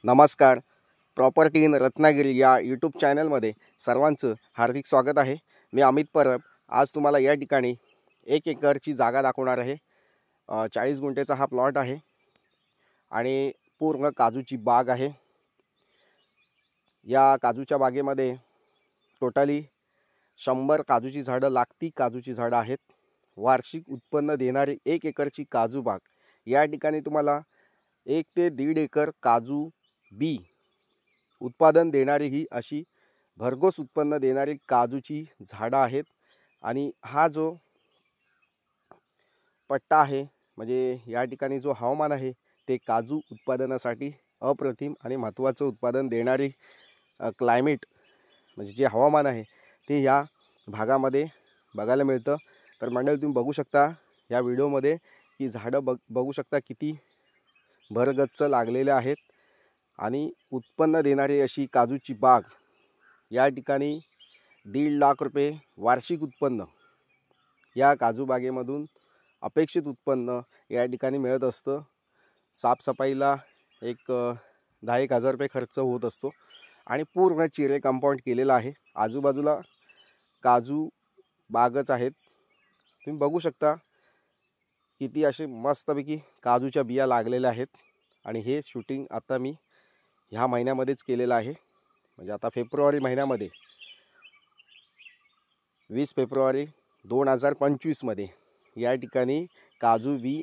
नमस्कार. Property in Ratnagiri या YouTube चॅनलमध्ये सर्वांचं हार्दिक स्वागत आहे. मी अमित परब. आज तुम्हाला या ठिकाणी 1 एकरची जागा दाखवणार आहे. 40 गुंठेचा हा प्लॉट आहे आणि पूर्ण काजूची बाग आहे. या काजूच्या बागेमध्ये टोटली 100 काजूची झाडं, लागती काजूची झाडं आहेत. वार्षिक उत्पन्न देणारी 1 एकरची काजू बाग. या ठिकाणी तुम्हाला 1 ते 1.5 एकर काजू बी उत्पादन देणारी ही अशी भरघोस उत्पन्न देणारी काजूची झाडं आहेत. आणि हा जो पट्टा आहे म्हणजे या ठिकाणी जो हवामान आहे ते काजू उत्पादनासाठी अप्रतिम आणि महत्त्वाचं उत्पादन देणारी क्लायमेट म्हणजे जे हवामान आहे ते या भागामध्ये बघायला मिळतं. तर मंडळी, तुम्ही बघू शकता या व्हिडिओमध्ये की झाडं बघू शकता किती भरगच्च लागलेले आहेत. आणि उत्पन्न देणारी अशी काजूची बाग. या ठिकाणी 1.5 लाख रुपये वार्षिक उत्पन्न या काजू बागेमधून अपेक्षित उत्पन्न या ठिकाणी मिळत असतं. साफसफाईला एक 10-1 हजार रुपये खर्च होत असतो आणि पूर्ण चिरे कंपाऊंड केलेलं आहे. आजूबाजूला काजू बागच आहेत. तुम्ही बघू शकता किती असे मस्तपैकी काजूच्या बिया लागलेल्या आहेत. आणि हे शूटिंग आता मी ह्या महिन्यामध्येच केलेलं आहे. म्हणजे आता फेब्रुवारी महिन्यामध्ये 20 फेब्रुवारी 2025 मध्ये या ठिकाणी काजू बी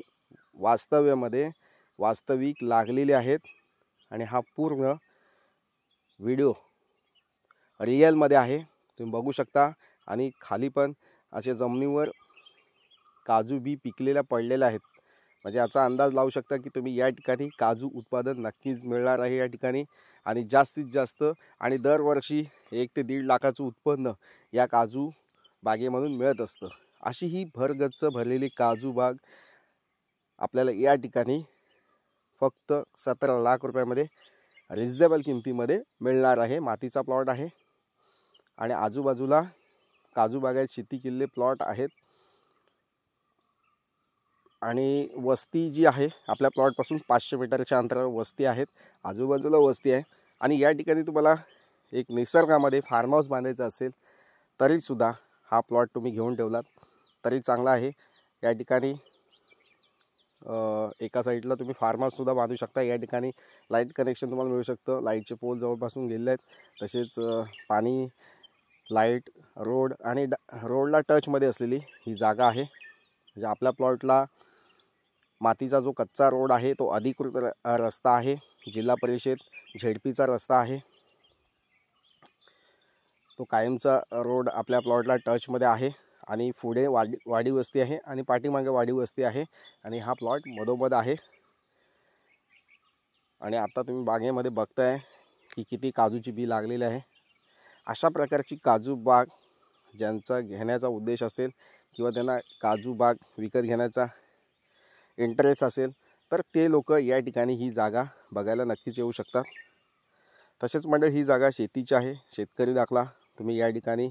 वास्तविक लागलेले आहेत. आणि हा पूर्ण व्हिडिओ रिअलमध्ये आहे, तुम्ही बघू शकता. आणि खाली पण असे जमिनीवर काजू बी पिकलेल्या पडलेल्या आहेत. म्हणजे याचा अंदाज लावू शकता की तुम्ही या ठिकाणी काजू उत्पादन नक्कीच मिळणार आहे या ठिकाणी. आणि जास्तीत जास्त आणि दरवर्षी 1 ते 1.5 लाखाचं उत्पन्न या काजू बागेमधून मिळत असतं. अशी ही भरगच्च भरलेली काजू बाग आपल्याला या ठिकाणी फक्त 17 लाख रुपयामध्ये रिजनेबल किमतीमध्ये मिळणार आहे. मातीचा प्लॉट आहे आणि आजूबाजूला काजू बागायत शेती केलेले प्लॉट आहेत. आणि वस्ती जी आहे आपल्या प्लॉटपासून 500 मीटरच्या अंतरावर वस्ती आहेत. आजूबाजूला वस्ती आहे. आणि या ठिकाणी तुम्हाला एक निसर्गामध्ये फार्म हाऊस बांधायचं असेल तरीसुद्धा हा प्लॉट तुम्ही घेऊन ठेवलात तरी चांगला आहे. या ठिकाणी एका साईडला तुम्ही फार्म हाऊससुद्धा बांधू शकता. या ठिकाणी लाईट कनेक्शन तुम्हाला मिळू शकतं. लाईटचे पोल जवळपासून गेलेले आहेत. तसेच पाणी, लाईट, रोड आणि रोडला टचमध्ये असलेली ही जागा आहे. म्हणजे आपल्या प्लॉटला मातीचा जो कच्चा रोड आहे तो अधिकृत रस्ता आहे. जिल्हा परिषद झेडपीचा रस्ता आहे. तो कायमचा रोड आपल्या प्लॉटला टचमध्ये आहे. आणि पुढे वाडी वस्ती आहे आणि पाठीमागे वाडी वस्ती आहे. आणि हा प्लॉट मधोमध आहे. आणि आता तुम्ही बागेमध्ये बघताय की किती काजूची बी लागलेली आहे. अशा प्रकारची काजू बाग ज्यांचा घेण्याचा उद्देश असेल किंवा त्यांना काजू बाग विकत घेण्याचा इंटरेस्ट असेल तर ते लोक या ठिकाणी ही जागा बघायला नक्कीच येऊ शकतात. तसेच म्हणजे ही जागा शेतीची आहे. शेतकरी दाखला तुम्ही या ठिकाणी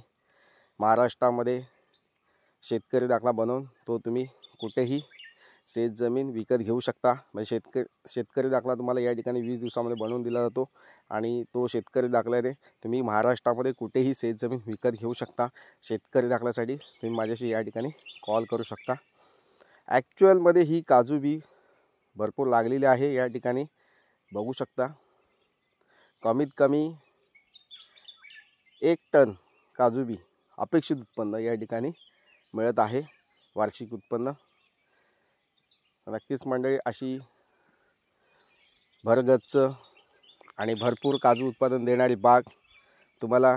महाराष्ट्रामध्ये शेतकरी दाखला बनवून तो तुम्ही कुठेही शेत जमीन विकत घेऊ शकता. म्हणजे शेतकरी दाखला तुम्हाला या ठिकाणी 20 दिवसामध्ये बनवून दिला जातो. आणि तो शेतकरी दाखल्याने तुम्ही महाराष्ट्रामध्ये कुठेही शेत जमीन विकत घेऊ शकता. शेतकरी दाखल्यासाठी तुम्ही माझ्याशी या ठिकाणी कॉल करू शकता. ॲक्च्युअलमध्ये ही काजू बी भरपूर लागलेली आहे. या ठिकाणी बघू शकता कमीत कमी 1 टन काजू बी अपेक्षित उत्पन्न या ठिकाणी मिळत आहे, वार्षिक उत्पन्न. नक्कीच मंडळी, अशी भरगच्च आणि भरपूर काजू उत्पादन देणारी बाग तुम्हाला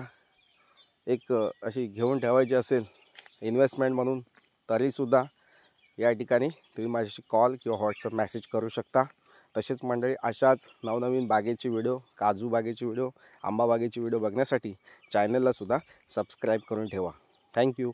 एक अशी घेऊन ठेवायची असेल इन्व्हेस्टमेंट म्हणून तरीसुद्धा या ठिकाणी तुम्ही माझ्याशी कॉल किंवा व्हॉट्सअप मेसेज करू शकता. तसेच मंडळी, अशाच नवनवीन बागेचे व्हिडिओ, काजू बागेचे व्हिडिओ, आंबा बागेचे व्हिडिओ बघण्यासाठी चॅनललासुद्धा सबस्क्राईब करून ठेवा. थँक्यू.